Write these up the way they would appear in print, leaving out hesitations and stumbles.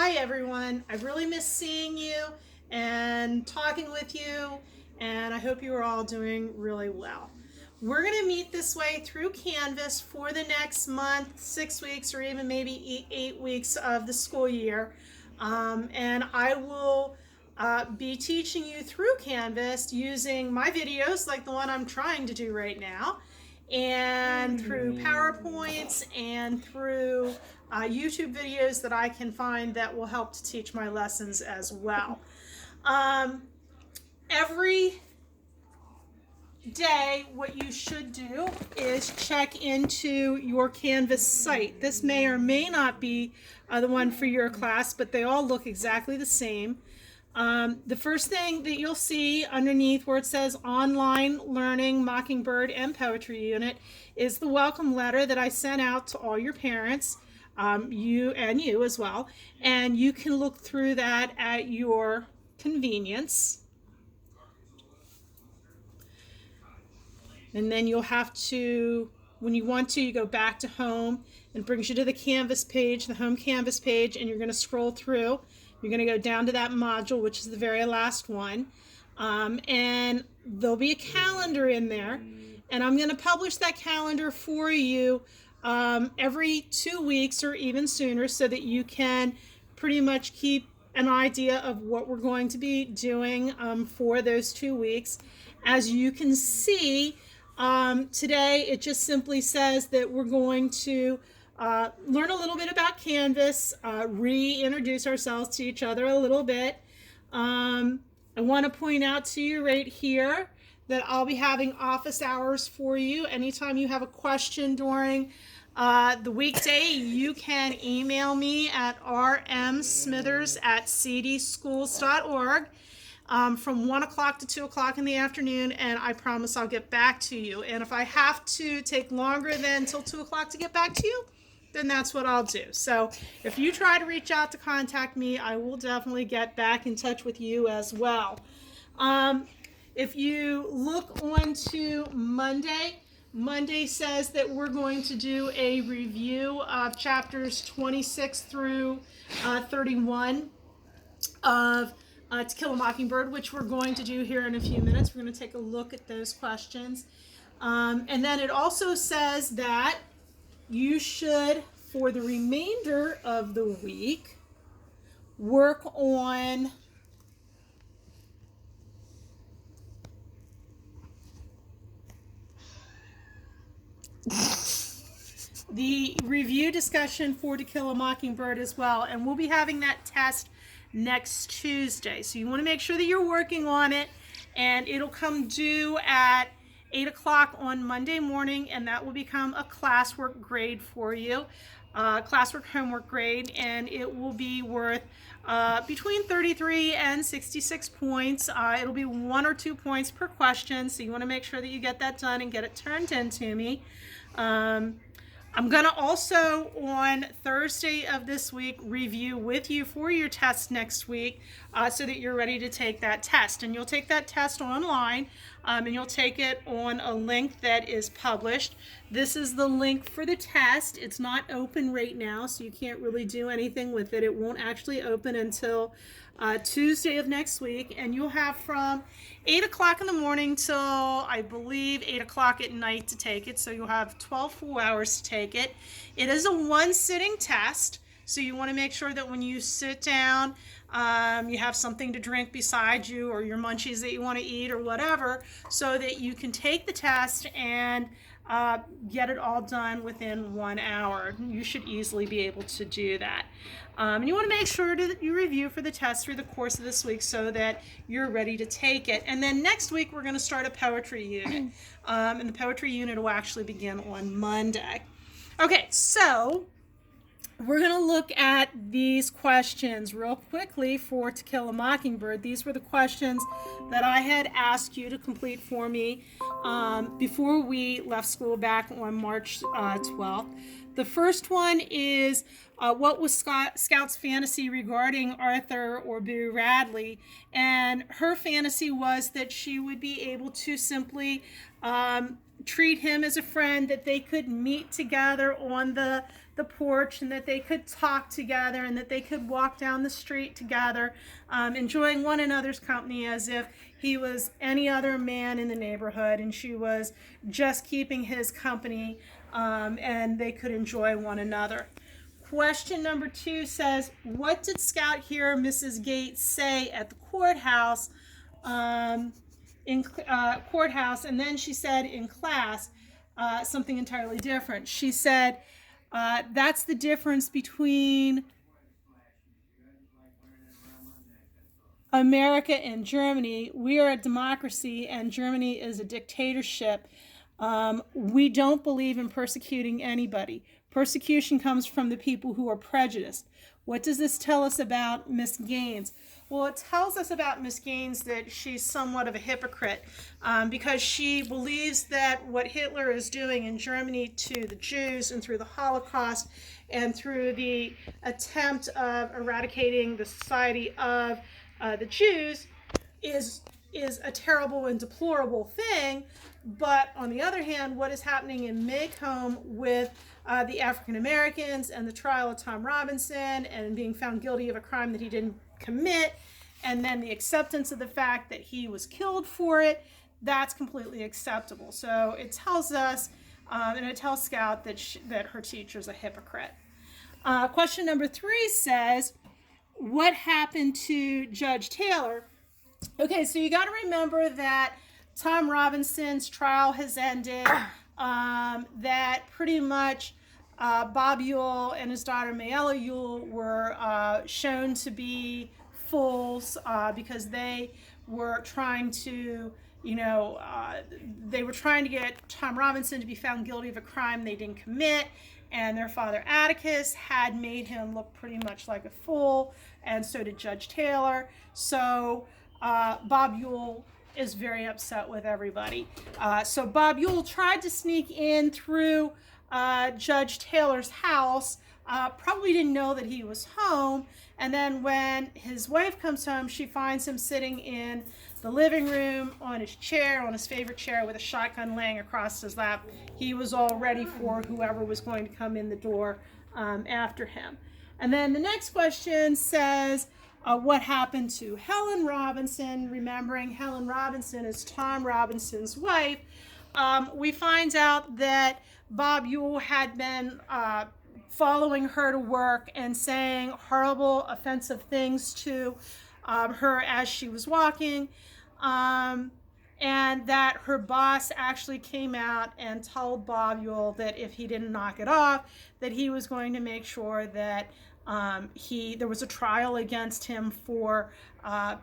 Hi everyone. I've really missed seeing you and talking with you, and I hope you are all doing really well. We're going to meet this way through Canvas for the next month, 6 weeks, or even maybe 8 weeks of the school year. And I will be teaching you through Canvas using my videos like the one I'm trying to do right now, and through PowerPoints and through YouTube videos that I can find that will help to teach my lessons as well. Every day, what you should do is check into your Canvas site. This may or may not be the one for your class, but they all look exactly the same. The first thing that you'll see underneath where it says Online Learning Mockingbird and Poetry Unit is the welcome letter that I sent out to all your parents, you as well, and you can look through that at your convenience. And then you'll have to, when you want to, you go back to home and it brings you to the Canvas page, the home Canvas page, and you're going to scroll through. You're going to go down to that module, which is the very last one. And there'll be a calendar in there. And I'm going to publish that calendar for you every 2 weeks or even sooner so that you can pretty much keep an idea of what we're going to be doing for those 2 weeks. As you can see, today it just simply says that we're going to learn a little bit about Canvas, reintroduce ourselves to each other a little bit. I want to point out to you right here that I'll be having office hours for you. Anytime you have a question during the weekday, you can email me at rmsmithers@cdschools.org. From 1 o'clock to 2 o'clock in the afternoon, and I promise I'll get back to you. And if I have to take longer than till 2 o'clock to get back to you, then that's what I'll do. So if you try to reach out to contact me, I will definitely get back in touch with you as well. If you look on to Monday, Monday says that we're going to do a review of chapters 26 through 31 of To Kill a Mockingbird, which we're going to do here in a few minutes. We're going to take a look at those questions. And then it also says that you should, for the remainder of the week, work on the review discussion for To Kill a Mockingbird as well. And we'll be having that test next Tuesday. So you want to make sure that you're working on it, and it'll come due at 8 o'clock on Monday morning, and that will become a classwork grade for you, classwork homework grade, and it will be worth between 33 and 66 points. It'll be 1 or 2 points per question, so you want to make sure that you get that done and get it turned in to me. I'm going to also, on Thursday of this week, review with you for your test next week so that you're ready to take that test. And you'll take that test online, and you'll take it on a link that is published. This is the link for the test. It's not open right now, so you can't really do anything with it. It won't actually open until Tuesday of next week, and you'll have from 8 o'clock in the morning till, I believe, 8 o'clock at night to take it. So you'll have 12 full hours to take it. It is a one-sitting test, so you want to make sure that when you sit down, you have something to drink beside you, or your munchies that you want to eat, or whatever, so that you can take the test and get it all done within 1 hour. You should easily be able to do that. And you want to make sure that you review for the test through the course of this week so that you're ready to take it. And then next week we're going to start a poetry unit. And the poetry unit will actually begin on Monday. Okay, so we're going to look at these questions real quickly for To Kill a Mockingbird. These were the questions that I had asked you to complete for me before we left school back on March 12th. The first one is, what was Scout's fantasy regarding Arthur or Boo Radley? And her fantasy was that she would be able to simply treat him as a friend, that they could meet together on the porch, and that they could talk together, and that they could walk down the street together, enjoying one another's company as if he was any other man in the neighborhood and she was just keeping his company, and they could enjoy one another. Question number 2 says, what did Scout hear Mrs. Gates say at the courthouse? Courthouse, and then she said in class something entirely different. She said, that's the difference between America and Germany. We are a democracy and Germany is a dictatorship. We don't believe in persecuting anybody. Persecution comes from the people who are prejudiced. What does this tell us about Miss Gaines? Well, it tells us about Miss Gaines that she's somewhat of a hypocrite, because she believes that what Hitler is doing in Germany to the Jews, and through the Holocaust and through the attempt of eradicating the society of the Jews is a terrible and deplorable thing. But on the other hand, what is happening in Maycomb with the African Americans and the trial of Tom Robinson and being found guilty of a crime that he didn't commit, and then the acceptance of the fact that he was killed for it, that's completely acceptable. So it tells us, and it tells Scout that her teacher's a hypocrite. Question number 3 says, what happened to Judge Taylor? Okay, so you got to remember that Tom Robinson's trial has ended, that pretty much Bob Ewell and his daughter Mayella Ewell were shown to be fools, because they were trying to, they were trying to get Tom Robinson to be found guilty of a crime they didn't commit, and their father Atticus had made him look pretty much like a fool, and so did Judge Taylor. So Bob Ewell is very upset with everybody. So Bob Ewell tried to sneak in through Judge Taylor's house, probably didn't know that he was home, and then when his wife comes home, she finds him sitting in the living room on his chair, on his favorite chair, with a shotgun laying across his lap. He was all ready for whoever was going to come in the door after him. And then the next question says, what happened to Helen Robinson? Remembering Helen Robinson is Tom Robinson's wife. We find out that Bob Ewell had been following her to work and saying horrible, offensive things to her as she was walking, and that her boss actually came out and told Bob Ewell that if he didn't knock it off, that he was going to make sure that there was a trial against him for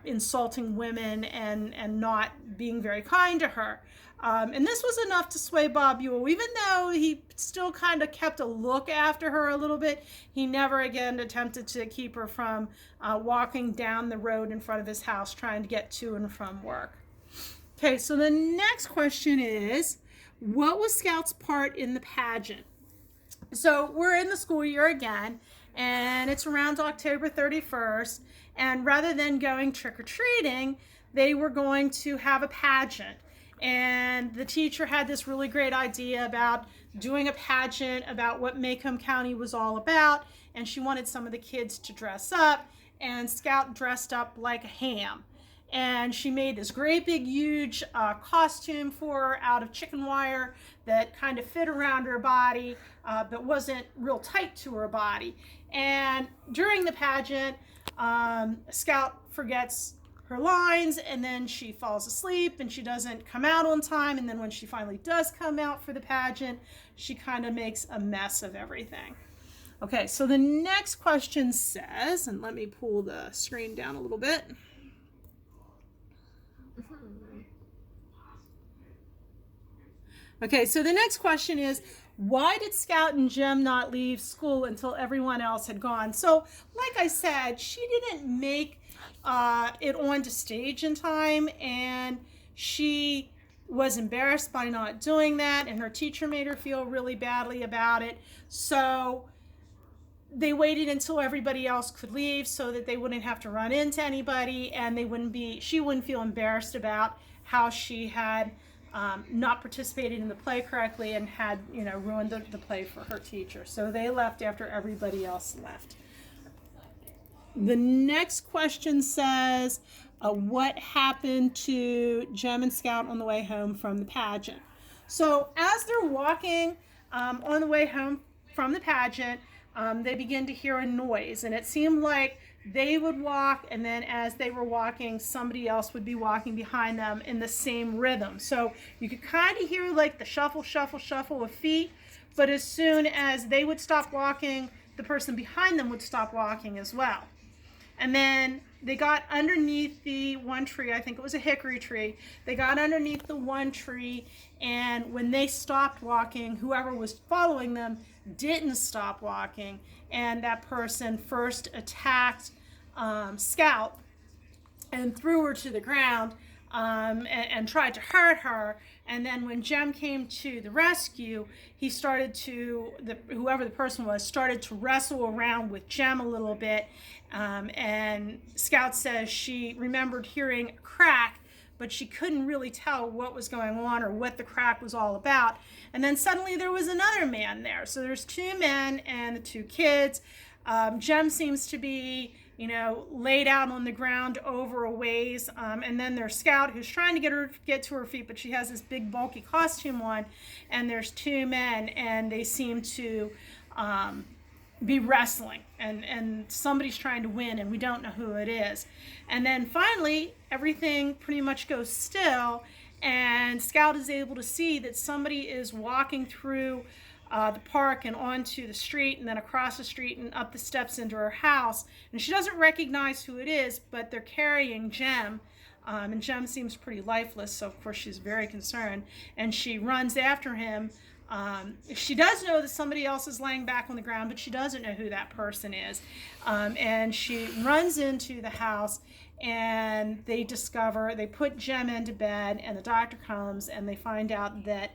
insulting women and not being very kind to her. And this was enough to sway Bob Ewell. Even though he still kind of kept a look after her a little bit, he never again attempted to keep her from walking down the road in front of his house trying to get to and from work. Okay, so the next question is, what was Scout's part in the pageant? So we're in the school year again, and it's around October 31st, and rather than going trick-or-treating, they were going to have a pageant. And the teacher had this really great idea about doing a pageant about what Maycomb County was all about, and she wanted some of the kids to dress up, and Scout dressed up like a ham. And she made this great big huge costume for her out of chicken wire that kind of fit around her body, but wasn't real tight to her body. And during the pageant, Scout forgets her lines, and then she falls asleep and she doesn't come out on time, and then when she finally does come out for the pageant, she kind of makes a mess of everything. Okay, so the next question says, and let me pull the screen down a little bit. Okay, so the next question is, why did Scout and Jim not leave school until everyone else had gone? So, like I said, she didn't make it onto stage in time, and she was embarrassed by not doing that, and her teacher made her feel really badly about it. So they waited until everybody else could leave so that they wouldn't have to run into anybody, and she wouldn't feel embarrassed about how she had not participated in the play correctly and had, ruined the play for her teacher. So they left after everybody else left. The next question says, what happened to Jem and Scout on the way home from the pageant? So as they're walking on the way home from the pageant, they begin to hear a noise, and it seemed like they would walk, and then as they were walking, somebody else would be walking behind them in the same rhythm. So you could kind of hear like the shuffle, shuffle, shuffle of feet, but as soon as they would stop walking, the person behind them would stop walking as well. And then they got underneath the one tree, I think it was a hickory tree. They got underneath the one tree, and when they stopped walking, whoever was following them didn't stop walking, and that person first attacked Scout and threw her to the ground and tried to hurt her. And then when Jem came to the rescue, he started to, whoever the person was, started to wrestle around with Jem a little bit. And Scout says she remembered hearing a crack, but she couldn't really tell what was going on or what the crack was all about. And then suddenly there was another man there. So there's two men and the two kids. Jem seems to be, laid out on the ground over a ways. And then there's Scout, who's trying to get to her feet, but she has this big bulky costume on. And there's two men, and they seem to be wrestling, and somebody's trying to win, and we don't know who it is. And then finally, everything pretty much goes still, and Scout is able to see that somebody is walking through the park and onto the street, and then across the street and up the steps into her house. And she doesn't recognize who it is, but they're carrying Jem. And Jem seems pretty lifeless, so of course she's very concerned. And she runs after him. She does know that somebody else is laying back on the ground, but she doesn't know who that person is. And she runs into the house, and they put Jem into bed, and the doctor comes, and they find out that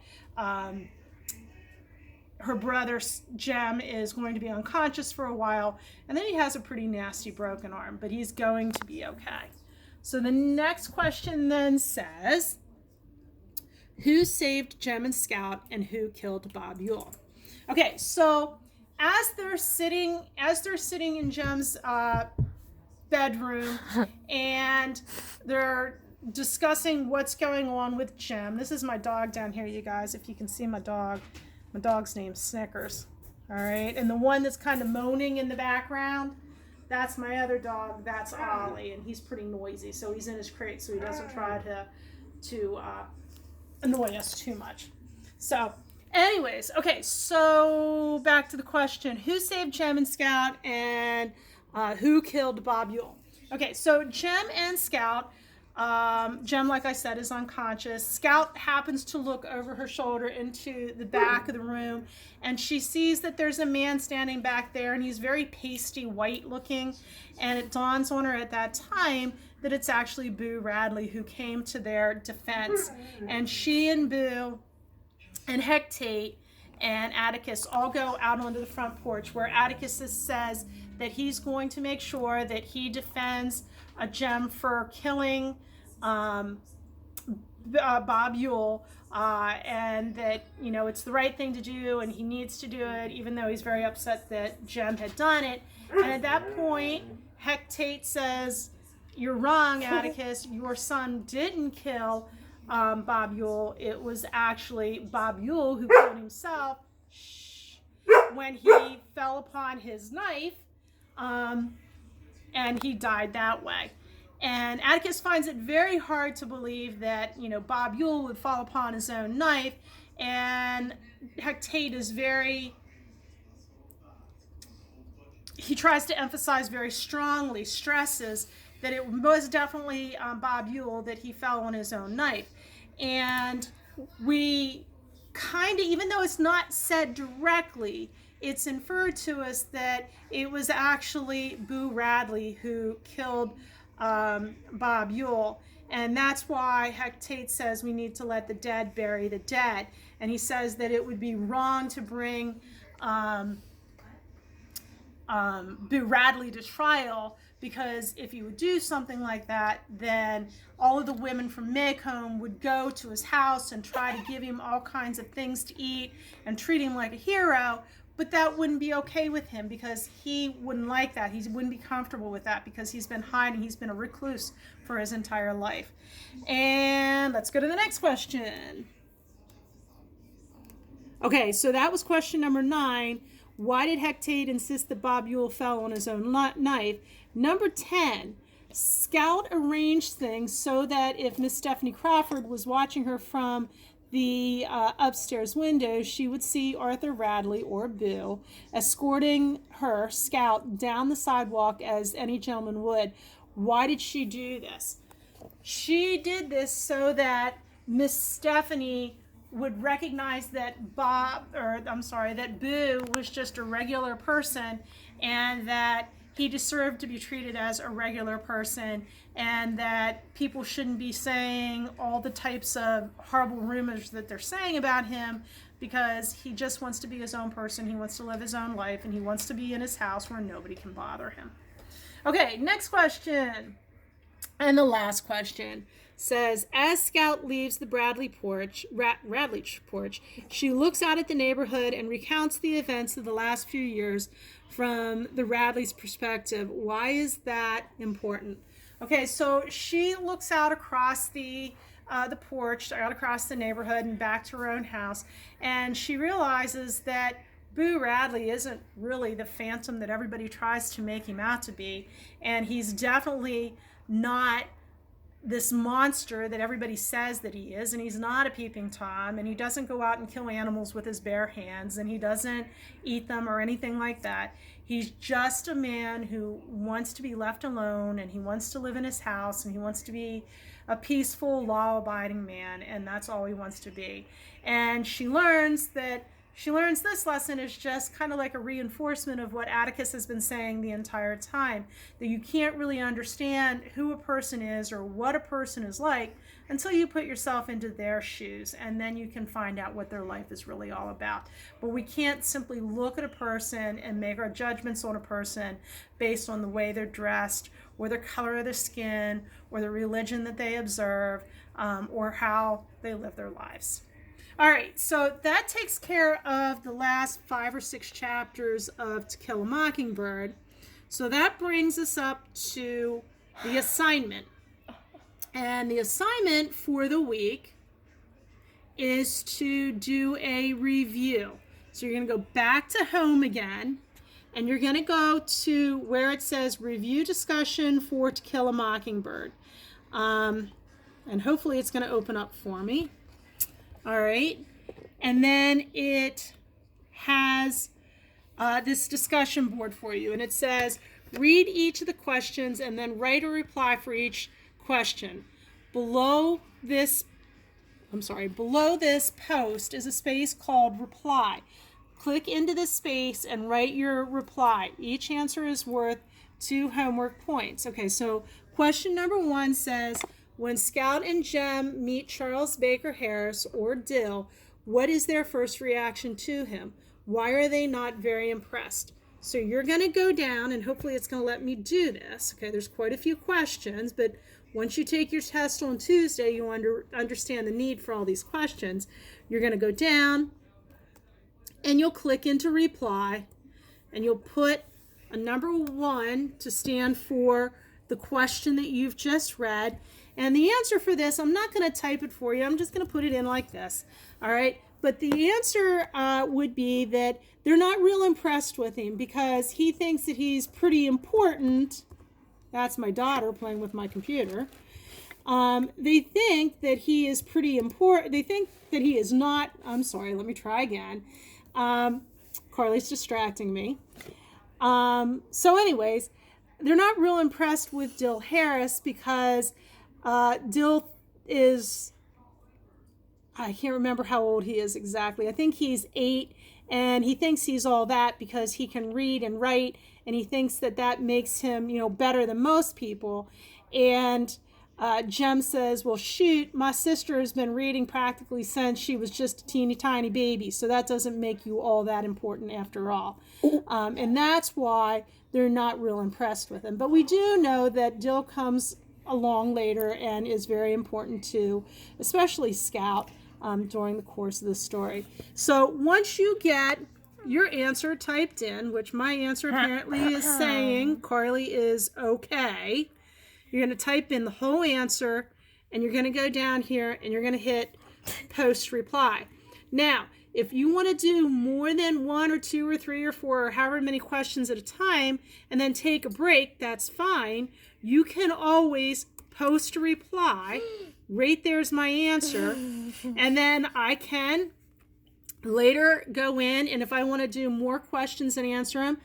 her brother Jem is going to be unconscious for a while, and then he has a pretty nasty broken arm, but he's going to be okay. So the next question then says, who saved Jem and Scout, and who killed Bob Ewell? Okay, so as they're sitting in Jem's bedroom, and they're discussing what's going on with Jem. This is my dog down here, you guys. If you can see my dog. My dog's name's Snickers. All right, and the one that's kind of moaning in the background, that's my other dog. That's Ollie, and he's pretty noisy, so he's in his crate, so he doesn't try to annoy us too much. So anyways, okay, so back to the question, who saved Jem and Scout, and who killed Bob Ewell? Okay, so Jem and Scout, Jem, like I said, is unconscious. Scout happens to look over her shoulder into the back of the room, and she sees that there's a man standing back there, and he's very pasty white looking, and it dawns on her at that time that it's actually Boo Radley who came to their defense. And she and Boo and Hecate and Atticus all go out onto the front porch, where Atticus says that he's going to make sure that he defends Jem for killing Bob Ewell, and that, it's the right thing to do, and he needs to do it, even though he's very upset that Jem had done it. And at that point, Hecate says, "You're wrong, Atticus. Your son didn't kill Bob Ewell. It was actually Bob Ewell who killed himself when he fell upon his knife, and he died that way." And Atticus finds it very hard to believe that, Bob Ewell would fall upon his own knife. And Hecate is he tries to emphasize very strongly, stresses that it was definitely Bob Ewell that he fell on his own knife. And we kind of, even though it's not said directly, it's inferred to us that it was actually Boo Radley who killed Bob Ewell. And that's why Hecate says we need to let the dead bury the dead. And he says that it would be wrong to bring Boo Radley to trial, because if he would do something like that, then all of the women from Maycomb would go to his house and try to give him all kinds of things to eat and treat him like a hero. But that wouldn't be okay with him, because he wouldn't like that. He wouldn't be comfortable with that, because he's been hiding. He's been a recluse for his entire life. And let's go to the next question. Okay, so that was question number 9. Why did Hecate insist that Bob Ewell fell on his own knife? Number 10, Scout arranged things so that if Miss Stephanie Crawford was watching her from the upstairs window, she would see Arthur Radley, or Boo, escorting her, Scout, down the sidewalk as any gentleman would. Why did she do this? She did this so that Miss Stephanie would recognize that that Boo was just a regular person, and that he deserved to be treated as a regular person, and that people shouldn't be saying all the types of horrible rumors that they're saying about him, because he just wants to be his own person. He wants to live his own life, and he wants to be in his house where nobody can bother him. Okay, next question. And the last question says, as Scout leaves the Radley porch, she looks out at the neighborhood and recounts the events of the last few years from the Radleys' perspective. Why is that important? Okay, so she looks out across the porch, out across the neighborhood and back to her own house, and she realizes that Boo Radley isn't really the phantom that everybody tries to make him out to be, and he's definitely not this monster that everybody says that he is, and he's not a peeping Tom, and he doesn't go out and kill animals with his bare hands, and he doesn't eat them or anything like that. He's just a man who wants to be left alone, and he wants to live in his house, and he wants to be a peaceful, law-abiding man, and that's all he wants to be. And she learns this lesson is just kind of like a reinforcement of what Atticus has been saying the entire time, that you can't really understand who a person is or what a person is like until you put yourself into their shoes, and then you can find out what their life is really all about. But we can't simply look at a person and make our judgments on a person based on the way they're dressed, or the color of their skin, or the religion that they observe, or how they live their lives. All right, so that takes care of the last 5 or 6 chapters of To Kill a Mockingbird. So that brings us up to the assignment. And the assignment for the week is to do a review. So you're going to go back to home again, and you're going to go to where it says Review Discussion for To Kill a Mockingbird. And hopefully it's going to open up for me. All right, and then it has this discussion board for you, and it says, read each of the questions and then write a reply for each question. Below this post is a space called reply. Click into this space and write your reply. Each answer is worth 2 homework points. Okay, so question number 1 says, when Scout and Jem meet Charles Baker Harris, or Dill, what is their first reaction to him? Why are they not very impressed? So you're going to go down, and hopefully it's going to let me do this. Okay, there's quite a few questions, but once you take your test on Tuesday, you understand the need for all these questions. You're going to go down, and you'll click into reply, and you'll put a number 1 to stand for the question that you've just read. And the answer for this, I'm not going to type it for you. I'm just going to put it in like this. All right. But the answer would be that they're not real impressed with him because he thinks that he's pretty important. That's my daughter playing with my computer. They think that he is pretty important. They think that he is not. I'm sorry. Let me try again. Carly's distracting me. So anyways, they're not real impressed with Dill Harris because Dill is, I can't remember how old he is exactly. I think he's 8, and he thinks he's all that because he can read and write, and he thinks that that makes him, better than most people. And Jem says, well, shoot, my sister has been reading practically since she was just a teeny tiny baby, so that doesn't make you all that important after all. And that's why they're not real impressed with him. But we do know that Dill comes along later and is very important to, especially Scout, during the course of the story. So once you get your answer typed in, which my answer apparently is saying Carly is okay, you're going to type in the whole answer, and you're going to go down here, and you're going to hit post reply. Now, if you want to do more than 1 or 2 or 3 or 4 or however many questions at a time, and then take a break, that's fine. You can always post a reply. Right there's my answer. And then I can later go in, and if I want to do more questions and answer them,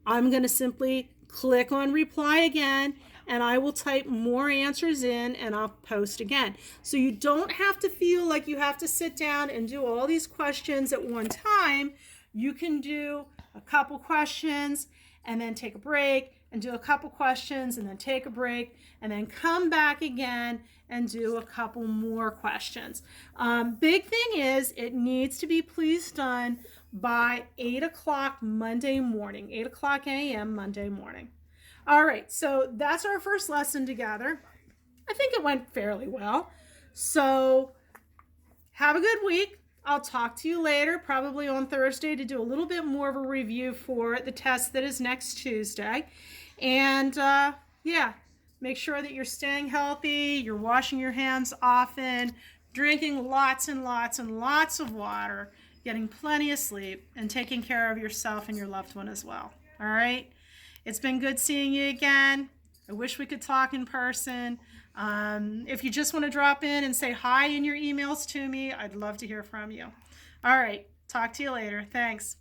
I'm going to simply click on reply again, and I will type more answers in, and I'll post again. So you don't have to feel like you have to sit down and do all these questions at one time. You can do a couple questions and then take a break, and do a couple questions and then take a break, and then come back again and do a couple more questions. Big thing is it needs to be please done by 8 o'clock Monday morning, 8 o'clock a.m. Monday morning. All right, so that's our first lesson together. I think it went fairly well. So have a good week. I'll talk to you later, probably on Thursday, to do a little bit more of a review for the test that is next Tuesday. And yeah, make sure that you're staying healthy, you're washing your hands often, drinking lots and lots and lots of water, getting plenty of sleep, and taking care of yourself and your loved one as well. All right? It's been good seeing you again. I wish we could talk in person. If you just want to drop in and say hi in your emails to me, I'd love to hear from you. All right. Talk to you later. Thanks.